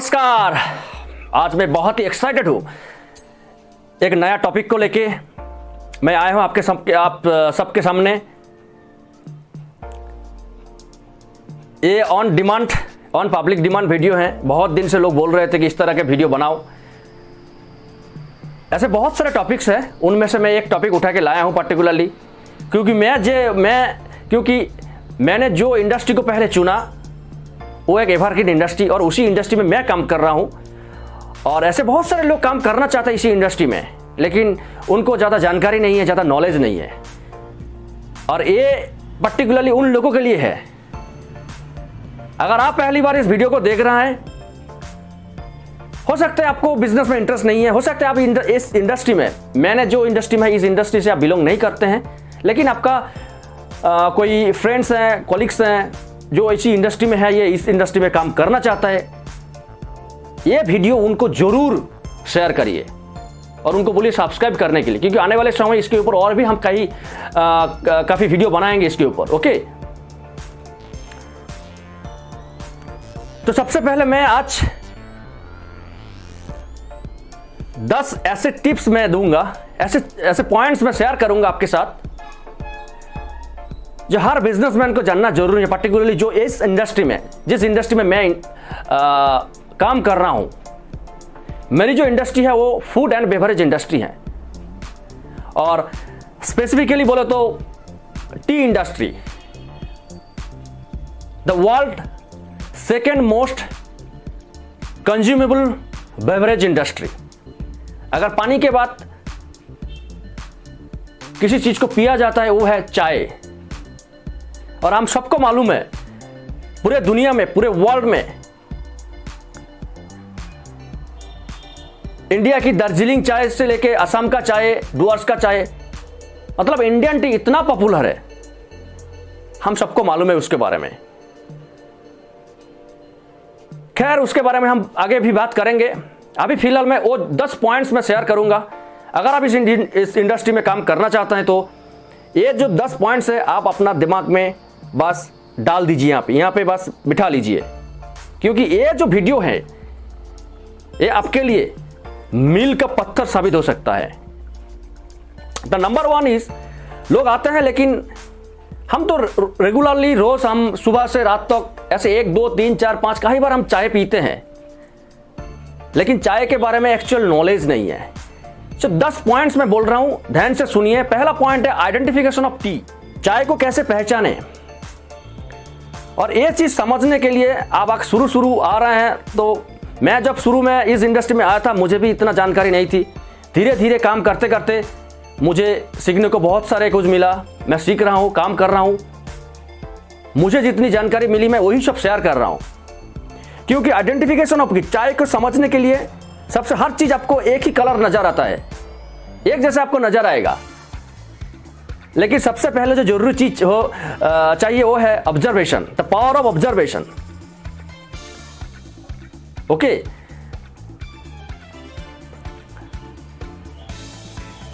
नमस्कार। आज मैं बहुत ही एक्साइटेड हूँ। एक नया टॉपिक को लेके मैं आया हूँ आप सबके सामने। ये ऑन पब्लिक डिमांड वीडियो है। बहुत दिन से लोग बोल रहे थे कि इस तरह के वीडियो बनाओ। ऐसे बहुत सारे टॉपिक्स हैं, उनमें से मैं एक टॉपिक उठा के लाया हूँ पर्टिकुलरली, क्योंकि मैंने जो इंडस्ट्री को पहले चुना वो एक एवरग्रीन इंडस्ट्री, और उसी इंडस्ट्री में मैं काम कर रहा हूँ। और ऐसे बहुत सारे लोग काम करना चाहते हैं इसी इंडस्ट्री में, लेकिन उनको ज़्यादा जानकारी नहीं है, ज़्यादा नॉलेज नहीं है। और ये पर्टिकुलरली उन लोगों के लिए है। अगर आप पहली बार इस वीडियो को देख रहे हैं, हो सकता है आपको बिजनेस में इंटरेस्ट नहीं है, हो सकता है आप इस इंडस्ट्री में, मैंने जो इंडस्ट्री में इस इंडस्ट्री से आप बिलोंग नहीं करते हैं, लेकिन आपका कोई फ्रेंड्स हैं, कॉलिग्स हैं जो इसी इंडस्ट्री में है, ये इस इंडस्ट्री में काम करना चाहता है, ये वीडियो उनको जरूर शेयर करिए और उनको बोलिए सब्सक्राइब करने के लिए, क्योंकि आने वाले समय इसके ऊपर और भी हम काफ़ी वीडियो बनाएंगे इसके ऊपर। ओके, तो सबसे पहले मैं आज 10 ऐसे टिप्स मैं दूंगा, ऐसे पॉइंट्स मैं शेयर करूंगा आपके साथ जो हर बिजनेसमैन को जानना जरूरी है। पर्टिकुलरली जो इस इंडस्ट्री में, जिस इंडस्ट्री में मैं काम कर रहा हूं, मेरी जो इंडस्ट्री है वो फूड एंड बेवरेज इंडस्ट्री है, और स्पेसिफिकली बोले तो T industry, the world second most consumable beverage industry. अगर पानी के बाद किसी चीज को पिया जाता है वो है चाय। और हम सबको मालूम है, पूरे दुनिया में, पूरे वर्ल्ड में इंडिया की दार्जिलिंग चाय से लेके असम का चाय, डुअर्स का चाय, मतलब इंडियन टी इतना पॉपुलर है, हम सबको मालूम है उसके बारे में। खैर, उसके बारे में हम आगे भी बात करेंगे। अभी फिलहाल मैं वो 10 पॉइंट्स में शेयर करूंगा। अगर आप इस इंडस्ट्री में काम करना चाहते हैं तो ये जो 10 पॉइंट्स है आप अपना दिमाग में बस डाल दीजिए, यहाँ पे बस बिठा लीजिए, क्योंकि ये जो वीडियो है ये आपके लिए मील का पत्थर साबित हो सकता है। द नंबर 1 इज, लोग आते हैं लेकिन हम तो रेगुलरली रोज हम सुबह से रात तक ऐसे 1 2 3 4 5 कई बार हम चाय पीते हैं, लेकिन चाय के बारे में एक्चुअल नॉलेज नहीं है। तो 10 पॉइंट्स मैं बोल रहा हूं, ध्यान से सुनिए। पहला पॉइंट है आइडेंटिफिकेशन ऑफ टी। चाय को कैसे पहचाने, और ये चीज समझने के लिए आप शुरू आ रहे हैं, तो मैं जब शुरू में इस इंडस्ट्री में आया था मुझे भी इतना जानकारी नहीं थी। धीरे धीरे काम करते करते मुझे सीखने को बहुत सारे कुछ मिला। मैं सीख रहा हूं, काम कर रहा हूं, मुझे जितनी जानकारी मिली मैं वही सब शेयर कर रहा हूं। क्योंकि आइडेंटिफिकेशन ऑफ चाय को समझने के लिए सबसे हर चीज आपको एक ही कलर नजर आता है, एक जैसे आपको नजर आएगा, लेकिन सबसे पहले जो जरूरी चीज चाहिए वो है observation, the power of observation. Okay,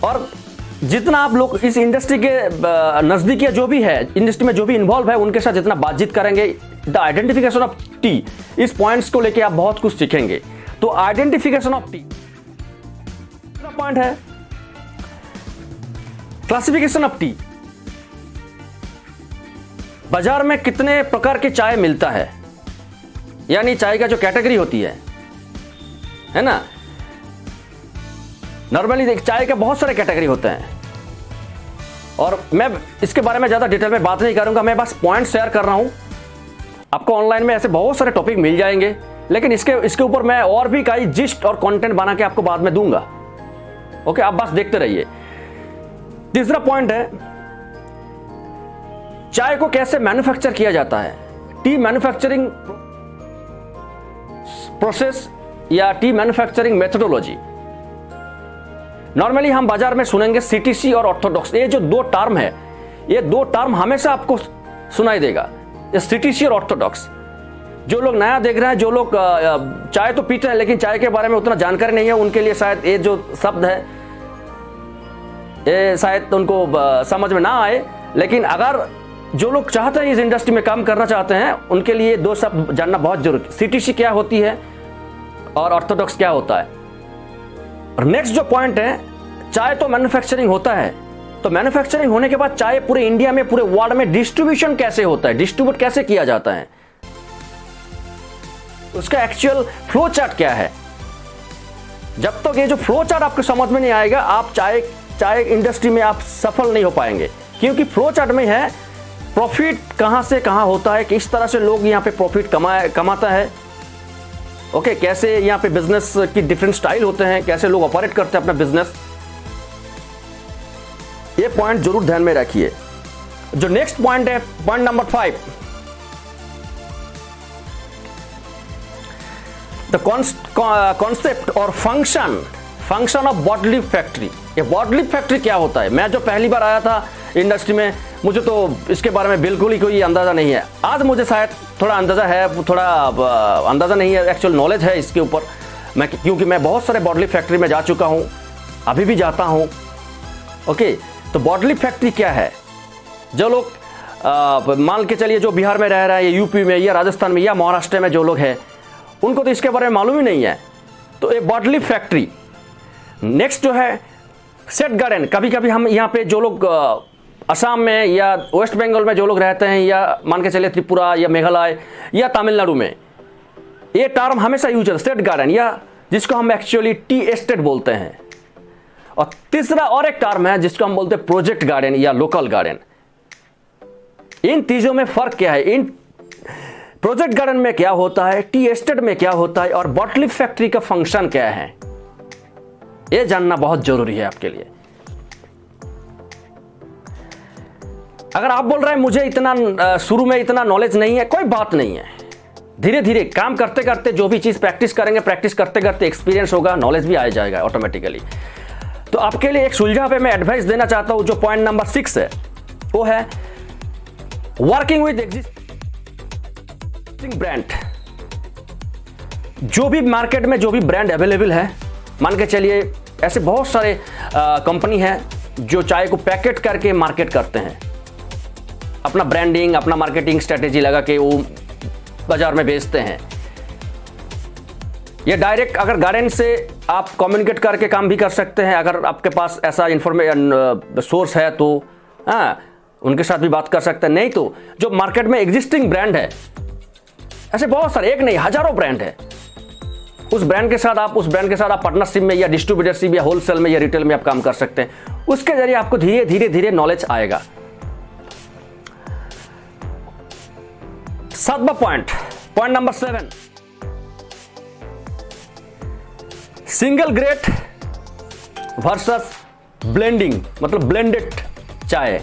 और जितना आप लोग इस इंडस्ट्री के नजदीक या जो भी है, इंडस्ट्री में जो भी इन्वॉल्व है, उनके साथ जितना बातचीत करेंगे, द आइडेंटिफिकेशन ऑफ टी, इस पॉइंट्स को लेके आप बहुत कुछ सीखेंगे। तो आइडेंटिफिकेशन ऑफ टी पॉइंट है क्लासिफिकेशन ऑफ टी। बाजार में कितने प्रकार के चाय मिलता है, यानी चाय का जो कैटेगरी होती है ना। नॉर्मली चाय के बहुत सारे कैटेगरी होते हैं, और मैं इसके बारे में ज्यादा डिटेल में बात नहीं करूंगा, मैं बस पॉइंट शेयर कर रहा हूं। आपको ऑनलाइन में ऐसे बहुत सारे टॉपिक मिल जाएंगे, लेकिन इसके ऊपर मैं और भी कई जिस्ट और कंटेंट बना के आपको बाद में दूंगा। ओके, आप बस देखते रहिए। तीसरा पॉइंट है चाय को कैसे मैन्युफैक्चर किया जाता है, टी मैन्युफैक्चरिंग प्रोसेस या टी मैन्युफैक्चरिंग मेथोडोलॉजी। नॉर्मली हम बाजार में सुनेंगे सीटीसी और ऑर्थोडॉक्स, ये जो 2 टर्म है, ये 2 टर्म हमेशा आपको सुनाई देगा, सीटीसी और ऑर्थोडॉक्स। जो लोग नया देख रहे हैं, जो लोग चाय तो पीते हैं लेकिन चाय के बारे में उतना जानकारी नहीं है, उनके लिए शायद ये जो शब्द है ये शायद उनको समझ में ना आए। लेकिन अगर जो लोग चाहते हैं इस इंडस्ट्री में काम करना चाहते हैं, उनके लिए 2 शब्द जानना बहुत जरूरी है। सीटीसी क्या होती है और ऑर्थोडॉक्स क्या होता है। और नेक्स्ट जो पॉइंट है, चाय तो मैन्युफैक्चरिंग होता है, तो मैन्युफैक्चरिंग होने के बाद चाय पूरे इंडिया में, पूरे वर्ल्ड में डिस्ट्रीब्यूशन कैसे होता है, डिस्ट्रीब्यूट कैसे किया जाता है, उसका एक्चुअल फ्लो चार्ट क्या है। जब तक ये जो फ्लो चार्ट आपको समझ में नहीं आएगा, आप चाय इंडस्ट्री में आप सफल नहीं हो पाएंगे, क्योंकि फ्लो चार्ट में है प्रॉफिट कहां से कहां होता है, किस तरह से लोग यहां पे प्रॉफिट कमाता है, ओके, कैसे यहां पे बिजनेस की डिफरेंट स्टाइल होते हैं, कैसे लोग ऑपरेट करते हैं अपना बिजनेस। ये पॉइंट जरूर ध्यान में रखिए। जो नेक्स्ट पॉइंट है, पॉइंट नंबर 5, द कॉन्सेप्ट और फंक्शन ऑफ बॉटली फैक्ट्री। ये बॉटली फैक्ट्री क्या होता है? मैं जो पहली बार आया था इंडस्ट्री में, मुझे तो इसके बारे में बिल्कुल ही कोई अंदाजा नहीं है। आज मुझे शायद थोड़ा अंदाजा है, थोड़ा अंदाजा नहीं है, एक्चुअल नॉलेज है इसके ऊपर, क्योंकि मैं बहुत सारे बॉटली फैक्ट्री में जा चुका हूं, अभी भी जाता हूं। ओके, तो बॉटली फैक्ट्री क्या है? जो लोग मान के चलिए जो बिहार में रह रहा है, या यूपी में, या राजस्थान में, या महाराष्ट्र में जो लोग हैं, उनको तो इसके बारे में मालूम ही नहीं है। तो ये बॉटली फैक्ट्री। नेक्स्ट जो है सेट गार्डन। कभी कभी हम यहाँ पे जो लोग असम में या वेस्ट बंगाल में जो लोग रहते हैं, या मान के चलिए त्रिपुरा या मेघालय या तमिलनाडु में, ये टर्म हमेशा यूज है, सेट गार्डन, या जिसको हम एक्चुअली टी एस्टेट बोलते हैं। और तीसरा और एक टर्म है जिसको हम बोलते हैं प्रोजेक्ट गार्डन या लोकल गार्डन। इन चीजों में फर्क क्या है? इन प्रोजेक्ट गार्डन में क्या होता है, टी एस्टेट में क्या होता है, और बॉटली फैक्ट्री का फंक्शन क्या है, यह जानना बहुत जरूरी है आपके लिए। अगर आप बोल रहे हैं मुझे इतना शुरू में इतना नॉलेज नहीं है, कोई बात नहीं है, धीरे धीरे काम करते करते जो भी चीज प्रैक्टिस करेंगे, प्रैक्टिस करते करते एक्सपीरियंस होगा, नॉलेज भी आ जाएगा ऑटोमेटिकली। तो आपके लिए एक सुलझाव पे मैं एडवाइस देना चाहता हूं। जो पॉइंट नंबर 6 है, वो है वर्किंग विद एग्जिस्टिंग ब्रांड। जो भी मार्केट में जो भी ब्रांड अवेलेबल है, मान के चलिए ऐसे बहुत सारे कंपनी हैं जो चाय को पैकेट करके मार्केट करते हैं, अपना ब्रांडिंग, अपना मार्केटिंग स्ट्रेटेजी लगा के वो बाजार में बेचते हैं। ये डायरेक्ट अगर गार्डन से आप कम्युनिकेट करके काम भी कर सकते हैं, अगर आपके पास ऐसा इंफॉर्मेशन सोर्स है तो उनके साथ भी बात कर सकते हैं। नहीं तो जो मार्केट में एग्जिस्टिंग ब्रांड है, ऐसे बहुत सारे, एक नहीं हजारों ब्रांड है, उस ब्रांड के साथ आप पार्टनरशिप में या डिस्ट्रीब्यूटरशिप या होलसेल में या रिटेल में आप काम कर सकते हैं। उसके जरिए आपको धीरे धीरे धीरे नॉलेज आएगा। 7वां point number 7, single grade versus blending, मतलब ब्लेंडेड चाय।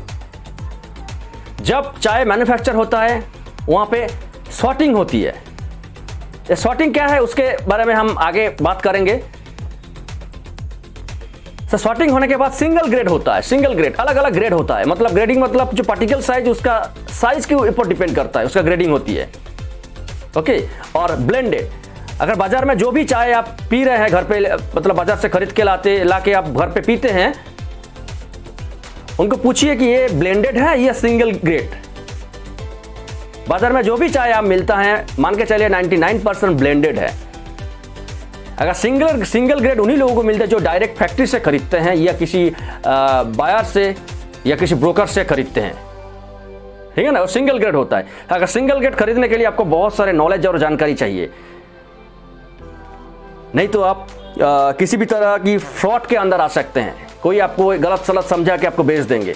जब चाय मैन्युफैक्चर होता है वहां पे सॉर्टिंग होती है। ये सॉर्टिंग क्या है उसके बारे में हम आगे बात करेंगे। तो सॉर्टिंग होने के बाद सिंगल ग्रेड होता है। सिंगल ग्रेड, अलग अलग ग्रेड होता है, मतलब ग्रेडिंग मतलब जो पार्टिकल साइज, उसका साइज के ऊपर डिपेंड करता है, उसका ग्रेडिंग होती है। ओके, और ब्लेंडेड, अगर बाजार में जो भी चाय आप पी रहे हैं घर पे, मतलब बाजार से खरीद के लाके आप घर पे पीते हैं, उनको पूछिए कि ये ब्लेंडेड है या सिंगल ग्रेड। बाजार में जो भी चाय आप मिलता है, मान के चलिए 99% ब्लेंडेड है। अगर सिंगल ग्रेड उन्हीं लोगों को मिलता है जो डायरेक्ट फैक्ट्री से खरीदते हैं, या किसी बायर से या किसी ब्रोकर से खरीदते हैं, ठीक है ना, वो सिंगल ग्रेड होता है। अगर सिंगल ग्रेड खरीदने के लिए आपको बहुत सारे नॉलेज और जानकारी चाहिए, नहीं तो आप किसी भी तरह की फ्रॉड के अंदर आ सकते हैं। कोई आपको गलत सलत समझा के आपको बेच देंगे।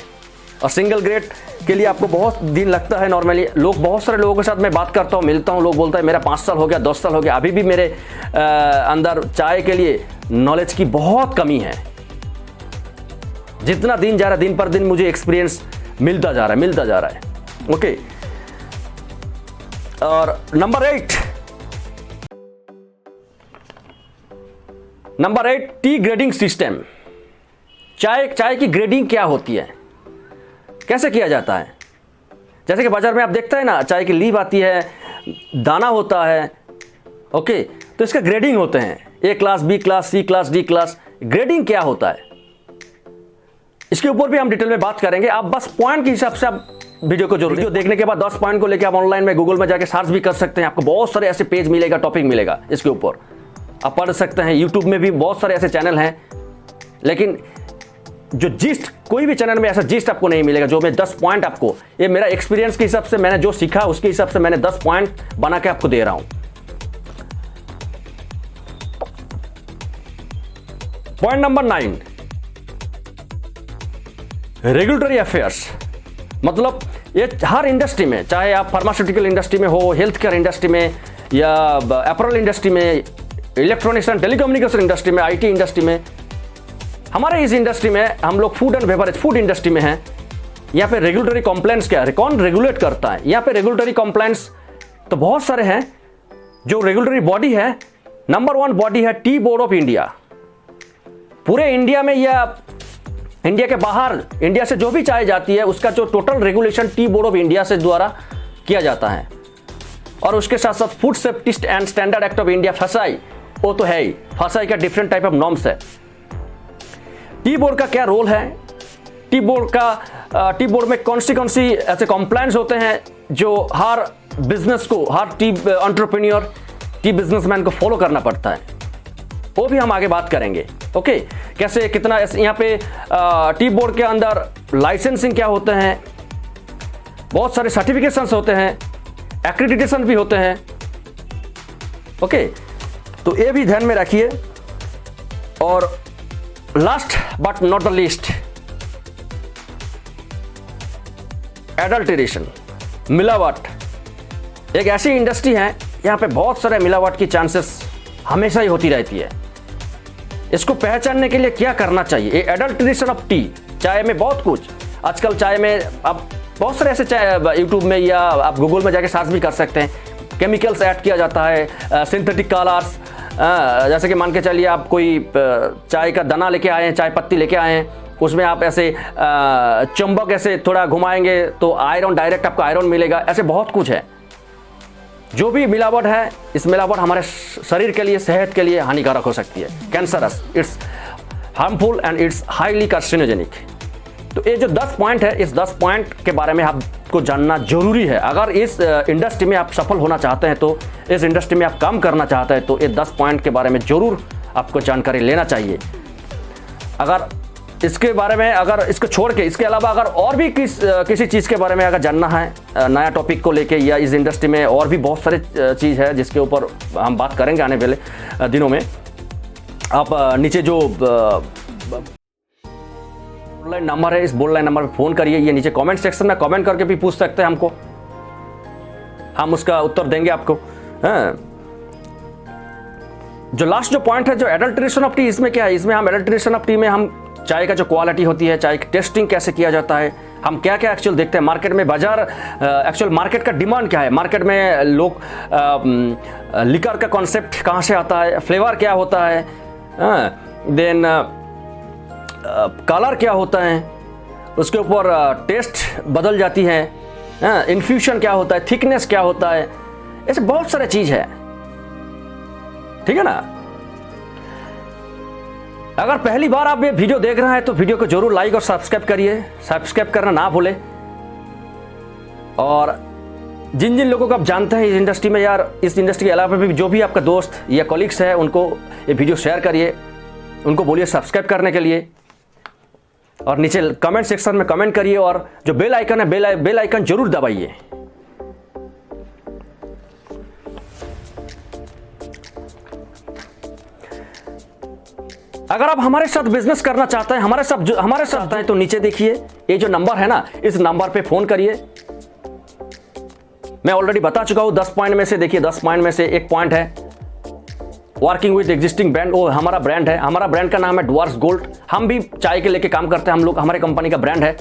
और सिंगल ग्रेड के लिए आपको बहुत दिन लगता है। नॉर्मली लोग, बहुत सारे लोगों के साथ मैं बात करता हूँ, मिलता हूँ, लोग बोलता है मेरा 5 साल हो गया, 10 साल हो गया, अभी भी मेरे अंदर चाय के लिए नॉलेज की बहुत कमी है। जितना दिन जा रहा है, दिन पर दिन मुझे एक्सपीरियंस मिलता जा रहा है। ओके, और नंबर 8 टी ग्रेडिंग सिस्टम। चाय की ग्रेडिंग क्या होती है, कैसे किया जाता है? जैसे कि बाजार में आप देखते हैं ना, चाय की लीफ आती है, दाना होता है, ओके, तो इसका ग्रेडिंग होते हैं, A class, B class, C class, D class. Grading क्या होता है, इसके ऊपर भी हम डिटेल में बात करेंगे। आप बस पॉइंट के हिसाब से आप वीडियो को जरूर देखने के बाद 10 पॉइंट को लेकर आप ऑनलाइन में गूगल में जाके सर्च भी कर सकते हैं। आपको बहुत सारे ऐसे पेज मिलेगा, टॉपिक मिलेगा इसके ऊपर। आप पढ़ सकते हैं। यूट्यूब में भी बहुत सारे ऐसे चैनल हैं, लेकिन जो जिस्ट, कोई भी चैनल में ऐसा जिस्ट आपको नहीं मिलेगा जो मैं 10 पॉइंट आपको, ये मेरा एक्सपीरियंस के हिसाब से मैंने जो सीखा उसके हिसाब से मैंने 10 पॉइंट बना के आपको दे रहा हूं। Point number 9, regulatory affairs. मतलब ये हर इंडस्ट्री में, चाहे आप फार्मास्यूटिकल इंडस्ट्री में हो, हेल्थ केयर इंडस्ट्री में, या अपैरल इंडस्ट्री में, इलेक्ट्रॉनिक्स एंड टेलीकम्युनिकेशन इंडस्ट्री में, आईटी इंडस्ट्री में, हमारे इस इंडस्ट्री में हम लोग food and beverage, food industry में हैं। यहाँ पे रेगुलेटरी कंप्लायंस क्या है, कौन रेगुलेट करता है? यहाँ पे रेगुलेटरी कंप्लायंस तो बहुत सारे हैं। जो रेगुलेटरी बॉडी है, नंबर 1 बॉडी है टी बोर्ड ऑफ इंडिया। पूरे इंडिया में या इंडिया के बाहर, इंडिया से जो भी चाय जाती है उसका जो total regulation tea board of India से द्वारा किया जाता है। और उसके साथ साथ food safety and standard act of India, फसाई, वो तो है ही। फसाई का डिफरेंट टाइप ऑफ नॉर्म्स है। टी बोर्ड का क्या रोल है? टी बोर्ड में कौन सी ऐसे कंप्लायंस होते हैं जो हर बिजनेस को, हर टी एंटरप्रेन्योर, टी बिजनेसमैन को फॉलो करना पड़ता है, वो भी हम आगे बात करेंगे। ओके, कैसे, कितना, यहाँ पे टी बोर्ड के अंदर लाइसेंसिंग क्या होते हैं, बहुत सारे सर्टिफिकेशंस होते हैं, एक्रेडिटेशन भी होते हैं। ओके, तो ये भी ध्यान में रखिए। और last but not the least, adulteration, मिलावट। एक ऐसी इंडस्ट्री है यहाँ पे बहुत सारे मिलावट की चांसेस हमेशा ही होती रहती है। इसको पहचानने के लिए क्या करना चाहिए? ये एडल्टरेशन ऑफ टी, चाय में बहुत कुछ, आजकल चाय में आप बहुत सारे ऐसे चाय, यूट्यूब में या आप गूगल में जाके सर्च भी कर सकते हैं, केमिकल्स ऐड किया जाता है, सिंथेटिक कलर्स। जैसे कि मान के चलिए आप कोई चाय का दाना लेके आए हैं, चाय पत्ती लेके आए हैं, उसमें आप ऐसे चुंबक ऐसे थोड़ा घुमाएंगे तो आयरन, डायरेक्ट आपको आयरन मिलेगा। ऐसे बहुत कुछ है। जो भी मिलावट है, इस मिलावट हमारे शरीर के लिए, सेहत के लिए हानिकारक हो सकती है, cancerous, it's harmful and it's highly carcinogenic. तो ये जो 10 पॉइंट है, इस 10 पॉइंट के बारे में आपको जानना जरूरी है। अगर इस इंडस्ट्री में आप सफल होना चाहते हैं, तो इस इंडस्ट्री में आप काम करना चाहते हैं, तो ये 10 पॉइंट के बारे में जरूर आपको जानकारी लेना चाहिए। अगर इसके बारे में, अगर इसको छोड़ के, इसके अलावा अगर और भी किसी चीज़ के बारे में अगर जानना है, नया टॉपिक को लेके, या इस इंडस्ट्री में और भी बहुत सारे चीज़ है जिसके ऊपर हम बात करेंगे आने वाले दिनों में, आप नीचे जो बोर्डलाइन नंबर है, इस बोर्डलाइन नंबर पे फ़ोन करिए। ये नीचे कमेंट सेक्शन में कमेंट करके भी पूछ सकते हैं हमको, हम उसका उत्तर देंगे आपको। हाँ, जो लास्ट जो पॉइंट है, जो एडल्ट्रेशन ऑफ टी, इसमें क्या है? इसमें हम एडल्ट्रेशन ऑफ टी में हम चाय का जो क्वालिटी होती है, चाय की टेस्टिंग कैसे किया जाता है, हम क्या क्या एक्चुअल देखते हैं मार्केट में, बाजार, एक्चुअल मार्केट का डिमांड क्या है, मार्केट में लोग, लिकर का कॉन्सेप्ट कहाँ से आता है, फ्लेवर क्या होता है, देन कलर क्या होता है, उसके ऊपर टेस्ट बदल जाती है, इन्फ्यूशन क्या होता है, थिकनेस क्या होता है, ऐसे बहुत सारे चीज़ है। ठीक है ना? अगर पहली बार आप ये वीडियो देख रहे हैं तो वीडियो को जरूर लाइक और सब्सक्राइब करिए, सब्सक्राइब करना ना भूलें। और जिन जिन लोगों को आप जानते हैं इस इंडस्ट्री में, यार इस इंडस्ट्री के अलावा भी जो भी आपका दोस्त या कॉलीग्स है, उनको ये वीडियो शेयर करिए, उनको बोलिए सब्सक्राइब करने के लिए, और नीचे कमेंट सेक्शन में कमेंट करिए, और जो बेल आइकन है, बेल आइकन जरूर दबाइए। अगर आप हमारे साथ बिजनेस करना चाहते हैं, हमारे साथ हैं, तो नीचे देखिए ये जो नंबर है ना, इस नंबर पे फोन करिए। मैं ऑलरेडी बता चुका हूं 10 पॉइंट में से, देखिए 10 पॉइंट में से एक पॉइंट है वर्किंग विद एग्जिस्टिंग ब्रांड। वो हमारा ब्रांड है, हमारा ब्रांड का नाम है डवार्स गोल्ड। हम भी चाय के लेके काम करते हैं, हम लोग, हमारे कंपनी का ब्रांड है।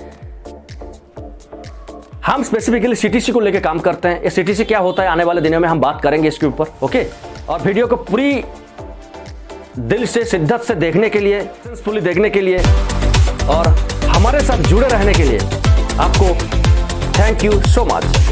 हम स्पेसिफिकली सीटीसी को लेके काम करते हैं। ये सीटीसी क्या होता है आने वाले दिनों में हम बात करेंगे इसके ऊपर। ओके, और वीडियो को पूरी दिल से, शिद्दत से देखने के लिए, सेंसफुली देखने के लिए, और हमारे साथ जुड़े रहने के लिए आपको थैंक यू सो मच।